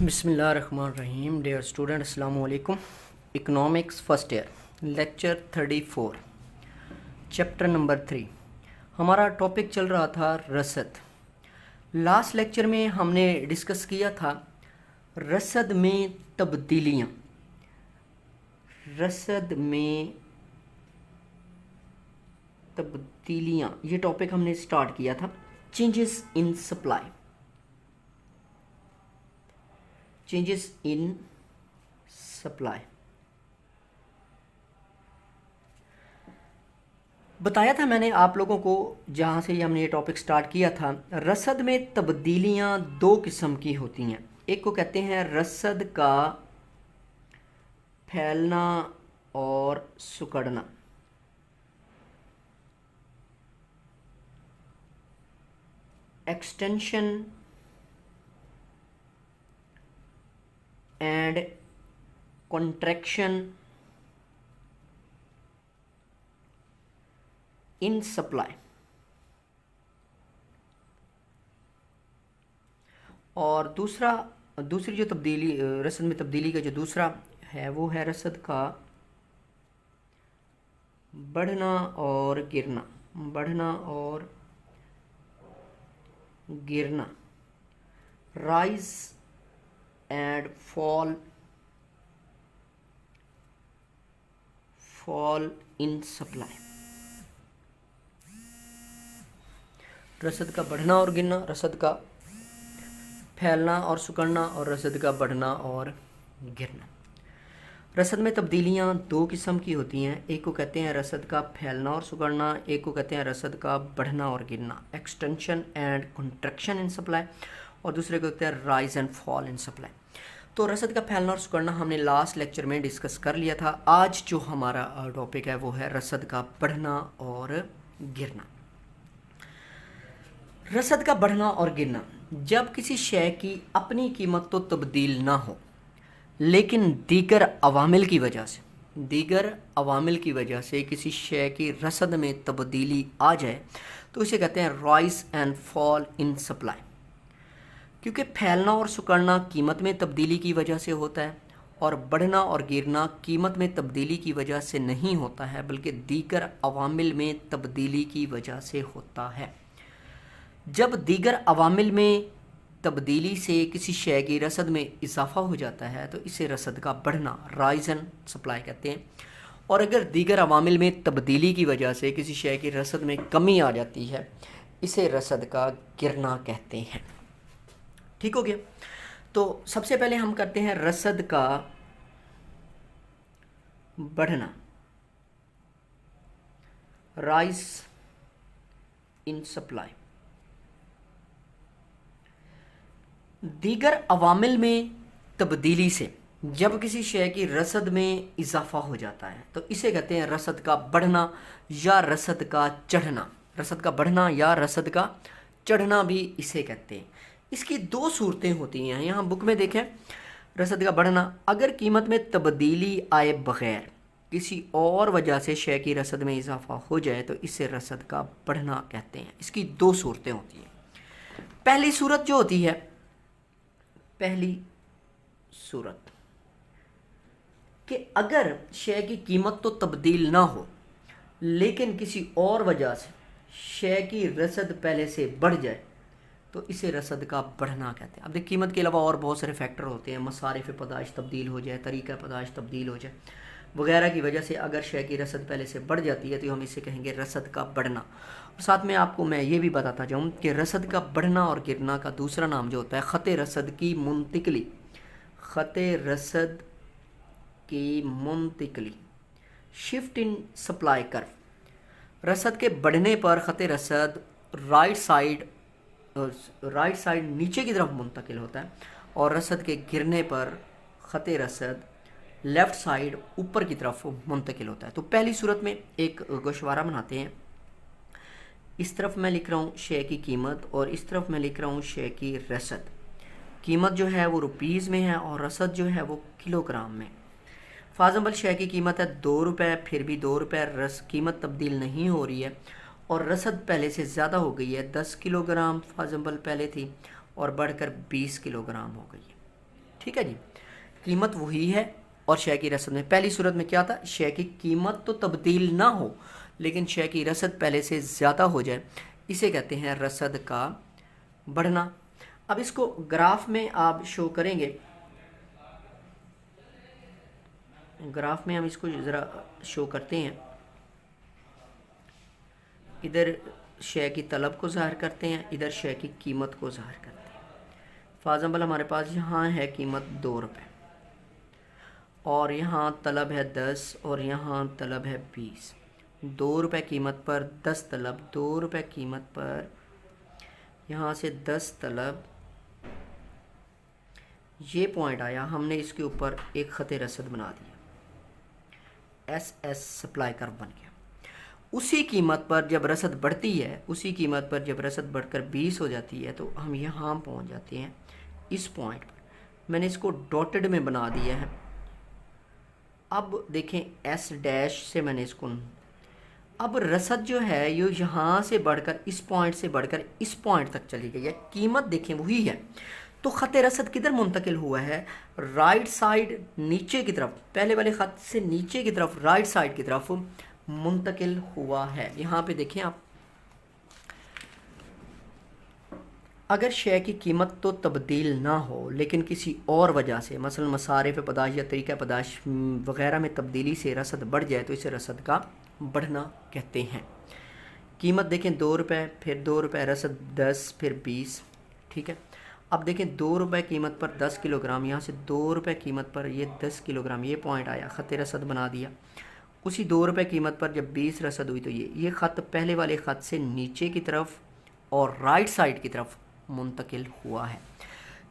بسم اللہ الرحمن الرحیم. ڈیئر اسٹوڈنٹ السلام علیکم. Economics first year lecture 34 chapter number 3. ہمارا ٹاپک چل رہا تھا رسد. لاسٹ لیکچر میں ہم نے ڈسکس کیا تھا رسد میں تبدیلیاں. رسد میں تبدیلیاں یہ ٹاپک ہم نے سٹارٹ کیا تھا. Changes in supply. Changes in supply بتایا تھا میں نے آپ لوگوں کو. جہاں سے ہم نے یہ ٹاپک سٹارٹ کیا تھا, رسد میں تبدیلیاں دو قسم کی ہوتی ہیں. ایک کو کہتے ہیں رسد کا پھیلنا اور سکڑنا. Extension and contraction in supply. اور دوسری جو تبدیلی رسد میں تبدیلی کا جو دوسرا ہے وہ ہے رسد کا بڑھنا اور گرنا. بڑھنا اور گرنا. Rise and fall in supply. رسد کا بڑھنا اور گرنا, رسد کا پھیلنا اور سکڑنا, اور رسد کا بڑھنا اور گرنا. رسد میں تبدیلیاں دو قسم کی ہوتی ہیں. ایک کو کہتے ہیں رسد کا پھیلنا اور سکڑنا, ایک کو کہتے ہیں رسد کا بڑھنا اور گرنا. Extension and contraction in supply, اور دوسرے کو کہتے ہیں rise and fall in supply. تو رسد کا پھیلنا اور سکڑنا ہم نے لاسٹ لیکچر میں ڈسکس کر لیا تھا. آج جو ہمارا ٹاپک ہے وہ ہے رسد کا بڑھنا اور گرنا. رسد کا بڑھنا اور گرنا. جب کسی شے کی اپنی قیمت تو تبدیل نہ ہو لیکن دیگر عوامل کی وجہ سے کسی شے کی رسد میں تبدیلی آ جائے تو اسے کہتے ہیں rise and fall in supply. کیونکہ پھیلنا اور سکڑنا قیمت میں تبدیلی کی وجہ سے ہوتا ہے, اور بڑھنا اور گرنا قیمت میں تبدیلی کی وجہ سے نہیں ہوتا ہے بلکہ دیگر عوامل میں تبدیلی کی وجہ سے ہوتا ہے. جب دیگر عوامل میں تبدیلی سے کسی شے کی رسد میں اضافہ ہو جاتا ہے تو اسے رسد کا بڑھنا رائز اینڈ سپلائی کہتے ہیں. اور اگر دیگر عوامل میں تبدیلی کی وجہ سے کسی شے کی رسد میں کمی آ جاتی ہے اسے رسد کا گرنا کہتے ہیں. ٹھیک ہو گیا. تو سب سے پہلے ہم کرتے ہیں رسد کا بڑھنا, رائز ان سپلائی. دیگر عوامل میں تبدیلی سے جب کسی شے کی رسد میں اضافہ ہو جاتا ہے تو اسے کہتے ہیں رسد کا بڑھنا یا رسد کا چڑھنا. رسد کا بڑھنا یا رسد کا چڑھنا بھی اسے کہتے ہیں. اس کی دو صورتیں ہوتی ہیں. یہاں بک میں دیکھیں, رسد کا بڑھنا اگر قیمت میں تبدیلی آئے بغیر کسی اور وجہ سے شے کی رسد میں اضافہ ہو جائے تو اسے رسد کا بڑھنا کہتے ہیں. اس کی دو صورتیں ہوتی ہیں. پہلی صورت جو ہوتی ہے, پہلی صورت کہ اگر شے کی قیمت تو تبدیل نہ ہو لیکن کسی اور وجہ سے شے کی رسد پہلے سے بڑھ جائے تو اسے رسد کا بڑھنا کہتے ہیں. اب دیکھ, قیمت کے علاوہ اور بہت سارے فیکٹر ہوتے ہیں. مصارف پیدائش تبدیل ہو جائے, طریقہ پیدائش تبدیل ہو جائے وغیرہ کی وجہ سے اگر شے کی رسد پہلے سے بڑھ جاتی ہے تو ہم اسے کہیں گے رسد کا بڑھنا. اور ساتھ میں آپ کو میں یہ بھی بتاتا جاؤں کہ رسد کا بڑھنا اور گرنا کا دوسرا نام جو ہوتا ہے خط رسد کی منتقلی. خط رسد کی منتقلی, شفٹ ان سپلائی کرو. رسد کے بڑھنے پر خط رسد رائٹ سائڈ نیچے کی طرف منتقل ہوتا ہے, اور رسد کے گرنے پر خط رسد لیفٹ سائڈ اوپر کی طرف منتقل ہوتا ہے. تو پہلی صورت میں ایک گوشوارہ بناتے ہیں. اس طرف میں لکھ رہا ہوں شے کی قیمت اور اس طرف میں لکھ رہا ہوں شے کی رسد. قیمت جو ہے وہ روپیز میں ہے اور رسد جو ہے وہ کلو گرام میں. فازمبل شے کی قیمت ہے 2 روپے, پھر بھی 2 روپے قیمت تبدیل نہیں ہو رہی ہے اور رسد پہلے سے زیادہ ہو گئی ہے. 10 کلو گرام فازمبل پہلے تھی اور بڑھ کر 20 کلو گرام ہو گئی ہے. ٹھیک ہے جی، قیمت وہی ہے اور شے کی رسد میں پہلی صورت میں کیا تھا، شے کی قیمت تو تبدیل نہ ہو لیکن شے کی رسد پہلے سے زیادہ ہو جائے، اسے کہتے ہیں رسد کا بڑھنا۔ اب اس کو گراف میں آپ شو کریں گے، گراف میں ہم اس کو ذرا شو کرتے ہیں، ادھر شے کی طلب کو ظاہر کرتے ہیں، ادھر شے کی قیمت کو ظاہر کرتے ہیں۔ فار ایگزامپل ہمارے پاس یہاں ہے قیمت 2 روپے اور یہاں طلب ہے 10 اور یہاں طلب ہے 20۔ 2 روپے قیمت پر 10 طلب، 2 روپے قیمت پر یہاں سے 10 طلب، یہ پوائنٹ آیا، ہم نے اس کے اوپر ایک خط رسد بنا دیا، ایس ایس سپلائی کرو بن گیا۔ اسی قیمت پر جب رسد بڑھتی ہے، اسی قیمت پر جب رسد بڑھ کر 20 ہو جاتی ہے تو ہم یہاں پہنچ جاتے ہیں اس پوائنٹ پر۔ میں نے اس کو ڈاٹڈ میں بنا دیا ہے۔ اب دیکھیں ایس ڈیش سے میں نے اس کو، اب رسد جو ہے یہ یہاں سے بڑھ کر اس پوائنٹ سے بڑھ کر اس پوائنٹ تک چلی گئی ہے، قیمت دیکھیں وہی ہے، تو خط رسد کدھر منتقل ہوا ہے، رائٹ سائڈ نیچے کی طرف، پہلے والے خط سے نیچے کی طرف رائٹ سائڈ کی طرف منتقل ہوا ہے۔ یہاں پہ دیکھیں آپ، اگر شے کی قیمت تو تبدیل نہ ہو لیکن کسی اور وجہ سے، مثلا مصارف پاداش یا طریقہ پاداش وغیرہ میں تبدیلی سے رسد بڑھ جائے تو اسے رسد کا بڑھنا کہتے ہیں۔ قیمت دیکھیں 2 روپے، پھر 2 روپے رسد 10، پھر 20، ٹھیک ہے۔ اب دیکھیں 2 روپے قیمت پر 10 کلو گرام، یہاں سے 2 روپے قیمت پر یہ 10 کلو گرام، یہ پوائنٹ آیا، خط رسد بنا دیا۔ اسی 2 روپے قیمت پر جب 20 رسد ہوئی تو یہ خط پہلے والے خط سے نیچے کی طرف اور رائٹ سائڈ کی طرف منتقل ہوا ہے۔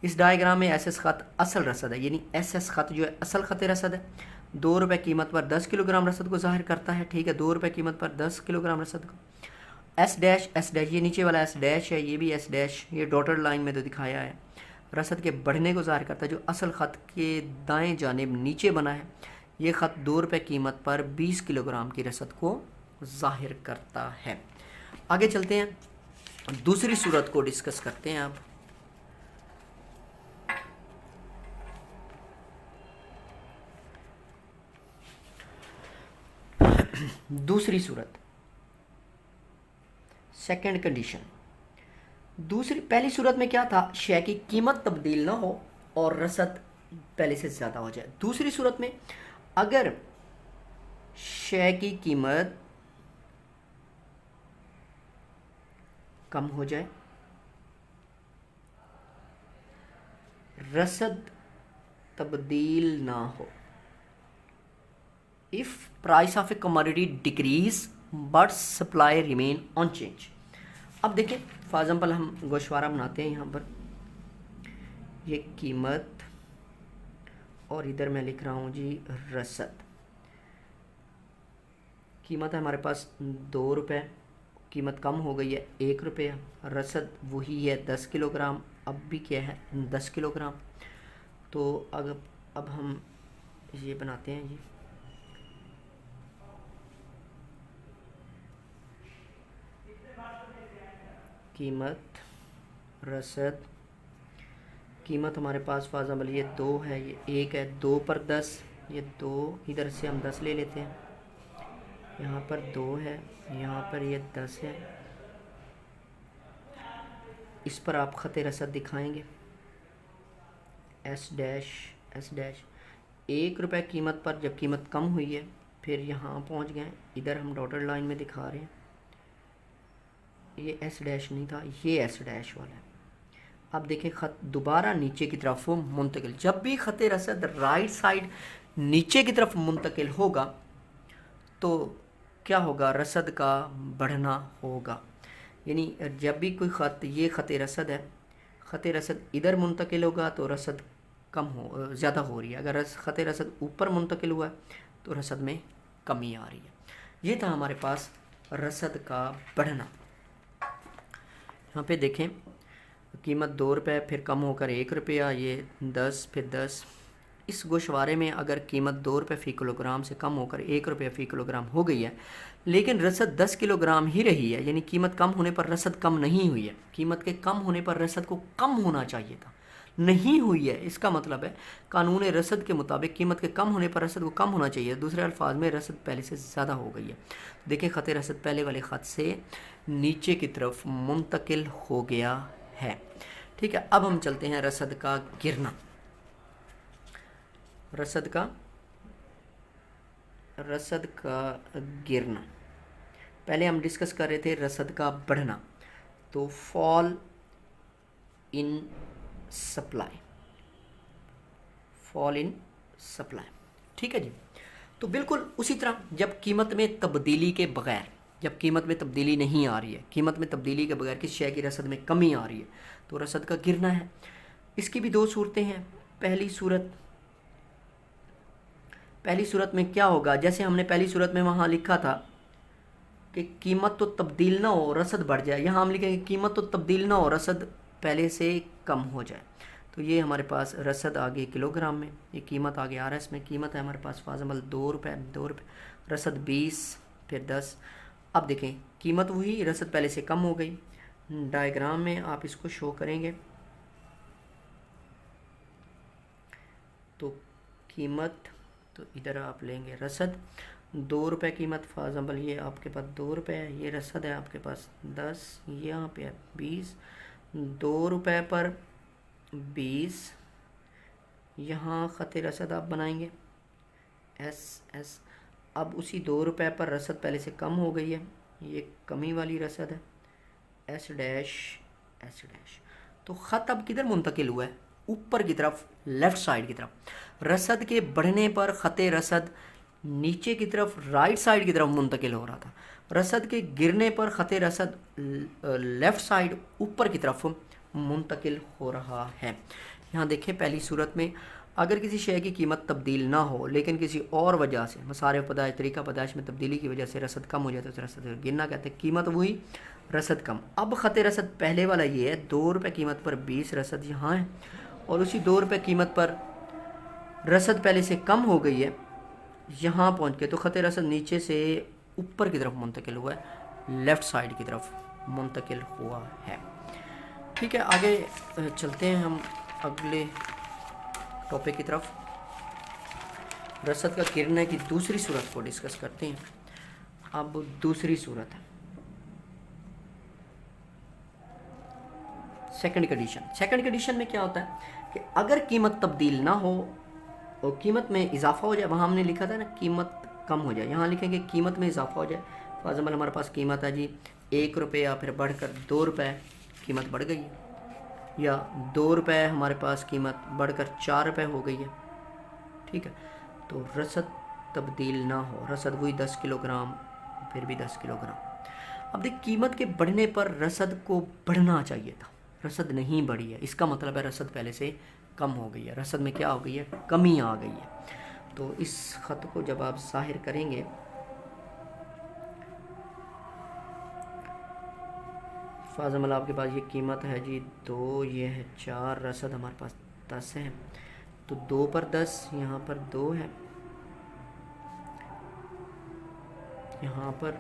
اس ڈائیگرام میں ایس ایس خط اصل رسد ہے، یعنی ایس ایس خط جو ہے اصل خط رسد ہے، 2 روپے قیمت پر 10 کلو گرام رسد کو ظاہر کرتا ہے، ٹھیک ہے، 2 روپے قیمت پر 10 کلو گرام رسد کو۔ ایس ڈیش، ایس ڈیش یہ نیچے والا ایس ڈیش ہے، یہ بھی ایس ڈیش، یہ ڈاٹڈ لائن میں تو دکھایا ہے، رسد کے بڑھنے کو ظاہر کرتا ہے جو اصل خط کے دائیں جانب نیچے بنا ہے۔ یہ خط 2 روپے قیمت پر 20 کلو گرام کی رسد کو ظاہر کرتا ہے۔ آگے چلتے ہیں، دوسری صورت کو ڈسکس کرتے ہیں اب۔ دوسری صورت، سیکنڈ کنڈیشن۔ پہلی صورت میں کیا تھا، شے کی قیمت تبدیل نہ ہو اور رسد پہلے سے زیادہ ہو جائے۔ دوسری صورت میں اگر شے کی قیمت کم ہو جائے، رسد تبدیل نہ ہو، if price of a commodity decrease but supply remain unchanged۔ اب دیکھیں فار ایگزامپل ہم گوشوارہ بناتے ہیں، یہاں پر یہ قیمت اور ادھر میں لکھ رہا ہوں جی رسد۔ قیمت ہے ہمارے پاس 2 روپے، قیمت کم ہو گئی ہے 1 روپے، رسد وہی ہے 10 کلو گرام، اب بھی کیا ہے 10 کلو گرام۔ تو اب ہم یہ بناتے ہیں جی، قیمت رسد، قیمت ہمارے پاس فار ایگزامپل یہ 2 ہے، یہ 1 ہے، 2 پر 10، یہ 2 ادھر سے ہم 10 لے لیتے ہیں، یہاں پر 2 ہے، یہاں پر یہ 10 ہے، اس پر آپ خط رسد دکھائیں گے، ایس ڈیش، ایس ڈیش 1 روپے قیمت پر جب قیمت کم ہوئی ہے پھر یہاں پہنچ گئے، ادھر ہم ڈاٹڈ لائن میں دکھا رہے ہیں، یہ ایس ڈیش نہیں تھا، یہ ایس ڈیش والا ہے۔ اب دیکھیں خط دوبارہ نیچے کی طرف منتقل، جب بھی خط رسد رائٹ سائڈ نیچے کی طرف منتقل ہوگا تو کیا ہوگا، رسد کا بڑھنا ہوگا۔ یعنی جب بھی کوئی خط، یہ خط رسد ہے، خط رسد ادھر منتقل ہوگا تو رسد زیادہ ہو رہی ہے، اگر خط رسد اوپر منتقل ہوا ہے تو رسد میں کمی آ رہی ہے۔ یہ تھا ہمارے پاس رسد کا بڑھنا۔ یہاں پہ دیکھیں قیمت 2 روپے، پھر کم ہو کر 1 روپیہ، یہ 10، پھر 10۔ اس گوشوارے میں اگر قیمت 2 روپے فی کلو گرام سے کم ہو کر 1 روپیہ فی کلو گرام ہو گئی ہے لیکن رسد 10 کلو گرام ہی رہی ہے، یعنی قیمت کم ہونے پر رسد کم نہیں ہوئی ہے، قیمت کے کم ہونے پر رسد کو کم ہونا چاہیے تھا نہیں ہوئی ہے، اس کا مطلب ہے قانون رسد کے مطابق قیمت کے کم ہونے پر رسد کو کم ہونا چاہیے، دوسرے الفاظ میں رسد پہلے سے زیادہ ہو گئی ہے۔ دیکھیں خط رسد پہلے والے خط سے نیچے کی طرف منتقل ہو گیا ہے۔ ٹھیک ہے، اب ہم چلتے ہیں رسد کا گرنا۔ رسد کا گرنا، پہلے ہم ڈسکس کر رہے تھے رسد کا بڑھنا، تو فال ان سپلائی، ٹھیک ہے جی۔ تو بالکل اسی طرح جب قیمت میں تبدیلی کے بغیر، جب قیمت میں تبدیلی نہیں آ رہی ہے، قیمت میں تبدیلی کے بغیر کسی شے کی رسد میں کمی آ رہی ہے تو رسد کا گرنا ہے۔ اس کی بھی دو صورتیں ہیں۔ پہلی صورت میں کیا ہوگا، جیسے ہم نے پہلی صورت میں وہاں لکھا تھا کہ قیمت تو تبدیل نہ ہو رسد بڑھ جائے، یہاں ہم لکھیں گے قیمت تو تبدیل نہ ہو رسد پہلے سے کم ہو جائے۔ تو یہ ہمارے پاس رسد آگے کلو گرام میں، یہ قیمت آگے آ رہا ہے، اس میں قیمت ہے ہمارے پاس فاضل 2 روپے، رسد 20 پھر 10۔ اب دیکھیں قیمت وہی، رسد پہلے سے کم ہو گئی۔ ڈائیگرام میں آپ اس کو شو کریں گے تو قیمت، تو ادھر آپ لیں گے رسد 2 روپے قیمت، فاضل یہ آپ کے پاس 2 روپے ہے، یہ رسد ہے آپ کے پاس 10، یہاں پہ ہے 20، 2 روپے پر 20، یہاں خط رسد آپ بنائیں گے ایس۔ اب اسی 2 روپے پر رسد پہلے سے کم ہو گئی ہے، یہ کمی والی رسد ہے ایس ڈیش۔ تو خط اب کدھر منتقل ہوا ہے؟ اوپر کی طرف، لیفٹ سائڈ کی طرف۔ رسد کے بڑھنے پر خط رسد نیچے کی طرف، رائٹ سائڈ کی طرف منتقل ہو رہا تھا۔ رسد کے گرنے پر خط رسد لیفٹ سائڈ اوپر کی طرف منتقل ہو رہا ہے۔ یہاں دیکھیں پہلی صورت میں اگر کسی شے کی قیمت تبدیل نہ ہو لیکن کسی اور وجہ سے، مصارف پیدائش، طریقہ پیدائش میں تبدیلی کی وجہ سے رسد کم ہو جاتا ہے تو رسد گرنا کہتے ہیں۔ قیمت وہی، رسد کم۔ اب خط رسد پہلے والا یہ ہے 2 روپے قیمت پر 20 رسد یہاں ہے، اور اسی 2 روپے قیمت پر رسد پہلے سے کم ہو گئی ہے یہاں پہنچ کے، تو خط رسد نیچے سے اوپر کی طرف منتقل ہوا ہے، لیفٹ سائڈ کی طرف منتقل ہوا ہے۔ ٹھیک ہے، آگے چلتے ہیں ہم اگلے ٹاپک کی طرف۔ رسد کا گرنے کی دوسری صورت کو ڈسکس کرتے ہیں۔ اب دوسری صورت ہے سیکنڈ کنڈیشن میں کیا ہوتا ہے کہ اگر قیمت تبدیل نہ ہو اور قیمت میں اضافہ ہو جائے، وہاں ہم نے لکھا تھا نا قیمت کم ہو جائے، یہاں لکھیں گے قیمت میں اضافہ ہو جائے۔ فاضل ہمارے پاس قیمت ہے جی 1 روپیہ، پھر بڑھ کر 2 روپے، قیمت بڑھ گئی ہے، یا 2 روپے ہمارے پاس قیمت بڑھ کر 4 روپے ہو گئی ہے۔ ٹھیک ہے، تو رسد تبدیل نہ ہو، رسد وہی 10 کلو گرام، پھر بھی 10 کلو گرام۔ اب دیکھ قیمت کے بڑھنے پر رسد کو بڑھنا چاہیے تھا، رسد نہیں بڑھی ہے، اس کا مطلب ہے رسد پہلے سے کم ہو گئی ہے، رسد میں کیا ہو گئی ہے، کمی آ گئی ہے۔ تو اس خط کو جب آپ ظاہر کریں گے، فاضل آپ کے پاس یہ قیمت ہے جی 2، یہ ہے 4، رسد ہمارے پاس 10 ہے، تو 2 پر 10، یہاں پر 2 ہے، یہاں پر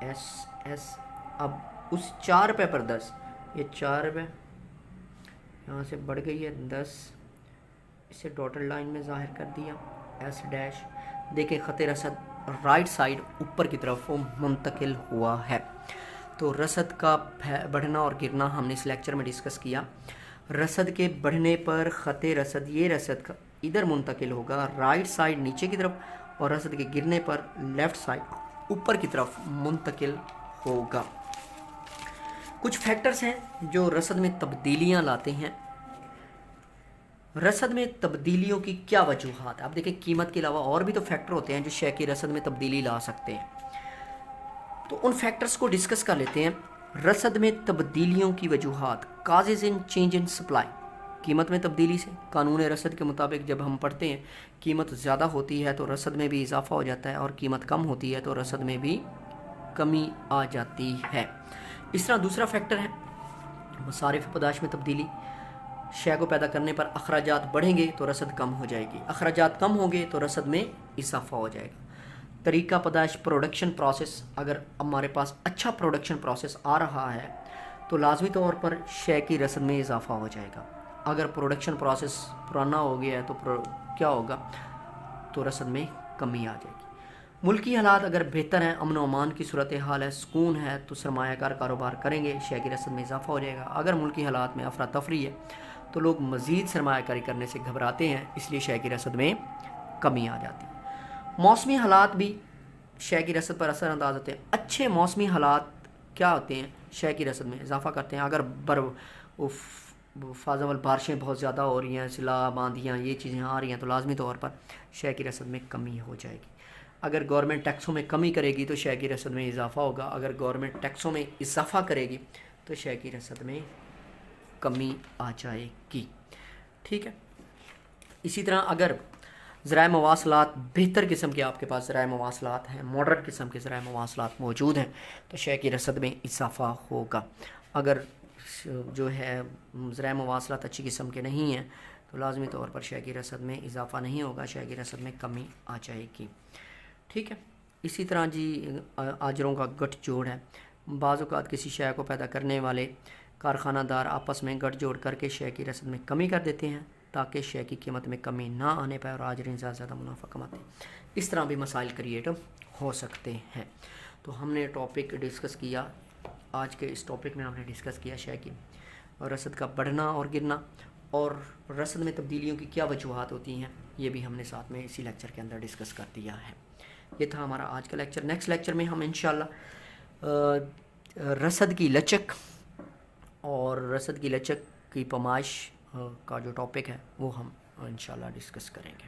ایس۔ اب اس 4 روپے پر 10، یہ 4 روپے یہاں سے بڑھ گئی ہے 10، اسے ڈاٹر لائن میں ظاہر کر دیا ایس ڈیش۔ دیکھیں خط رسد رائٹ سائڈ اوپر کی طرف منتقل ہوا ہے۔ تو رسد کا بڑھنا اور گرنا ہم نے اس لیکچر میں ڈسکس کیا۔ رسد کے بڑھنے پر خط رسد، یہ رسد کا ادھر منتقل ہوگا رائٹ سائڈ نیچے کی طرف، اور رسد کے گرنے پر لیفٹ سائڈ اوپر کی طرف منتقل ہوگا۔ کچھ فیکٹرز ہیں جو رسد میں تبدیلیاں لاتے ہیں۔ رسد میں تبدیلیوں کی کیا وجوہات ہیں؟ آپ دیکھیں قیمت کے علاوہ اور بھی تو فیکٹر ہوتے ہیں جو شے کی رسد میں تبدیلی لا سکتے ہیں، تو ان فیکٹرز کو ڈسکس کر لیتے ہیں۔ رسد میں تبدیلیوں کی وجوہات، causes in change in supply, قیمت میں تبدیلی سے۔ قانون رسد کے مطابق جب ہم پڑھتے ہیں قیمت زیادہ ہوتی ہے تو رسد میں بھی اضافہ ہو جاتا ہے، اور قیمت کم ہوتی ہے تو رسد میں بھی کمی آ جاتی ہے۔ اس طرح دوسرا فیکٹر ہے مصارف پیدائش میں تبدیلی، شے کو پیدا کرنے پر اخراجات بڑھیں گے تو رسد کم ہو جائے گی، اخراجات کم ہوں گے تو رسد میں اضافہ ہو جائے گا۔ طریقہ پیدائش، پروڈکشن پروسیس، اگر ہمارے پاس اچھا پروڈکشن پروسیس آ رہا ہے تو لازمی طور پر شے کی رسد میں اضافہ ہو جائے گا. اگر پروڈکشن پروسیس پرانا ہو گیا ہے تو کیا ہوگا؟ تو رسد میں کمی آ جائے گی. ملکی حالات اگر بہتر ہیں، امن و امان کی صورتحال ہے، سکون ہے، تو سرمایہ کار کاروبار کریں گے، شے کی رسد میں اضافہ ہو جائے گا. اگر ملکی حالات میں افراتفری ہے تو لوگ مزید سرمایہ کاری کرنے سے گھبراتے ہیں، اس لیے شے کی رسد میں کمی آ جاتی ہے. موسمی حالات بھی شے کی رسد پر اثر انداز ہوتے ہیں. اچھے موسمی حالات کیا ہوتے ہیں؟ شے کی رسد میں اضافہ کرتے ہیں. اگر فاضل بارشیں بہت زیادہ ہو رہی ہیں، سیلاب، آندھیاں، یہ چیزیں آ رہی ہیں، تو لازمی طور پر شے کی رسد میں کمی ہو جائے گی. اگر گورنمنٹ ٹیکسوں میں کمی کرے گی تو شے کی رسد میں اضافہ ہوگا. اگر گورنمنٹ ٹیکسوں میں اضافہ کرے گی تو شے کی رسد میں کمی آ جائے گی. ٹھیک ہے. اسی طرح اگر ذرائع مواصلات بہتر قسم کے آپ کے پاس ذرائع مواصلات ہیں، ماڈرن قسم کے ذرائع مواصلات موجود ہیں، تو شے کی رسد میں اضافہ ہوگا. اگر جو ہے ذرائع مواصلات اچھی قسم کے نہیں ہیں تو لازمی طور پر شے کی رسد میں اضافہ نہیں ہوگا، شے کی رسد میں کمی آ جائے گی. ٹھیک ہے. اسی طرح جی آجروں کا گٹھ جوڑ ہے. بعض اوقات کسی شے کو پیدا کرنے والے کارخانہ دار آپس میں گٹھ جوڑ کر کے شے کی رسد میں کمی کر دیتے ہیں تاکہ شے کی قیمت میں کمی نہ آنے پائے اور آجرین زیادہ منافع کماتے ہیں. اس طرح بھی مسائل کریٹ ہو سکتے ہیں. تو ہم نے ٹاپک ڈسکس کیا، آج کے اس ٹاپک میں ہم نے ڈسکس کیا شے کی رسد کا بڑھنا اور گرنا، اور رسد میں تبدیلیوں کی کیا وجوہات ہوتی ہیں، یہ بھی ہم نے ساتھ میں اسی لیکچر کے اندر ڈسکس کر دیا ہے. یہ تھا ہمارا آج کا لیکچر. نیکسٹ لیکچر میں ہم انشاءاللہ رسد کی لچک اور رسد کی لچک کی پیمائش کا جو ٹاپک ہے وہ ہم انشاءاللہ ڈسکس کریں گے.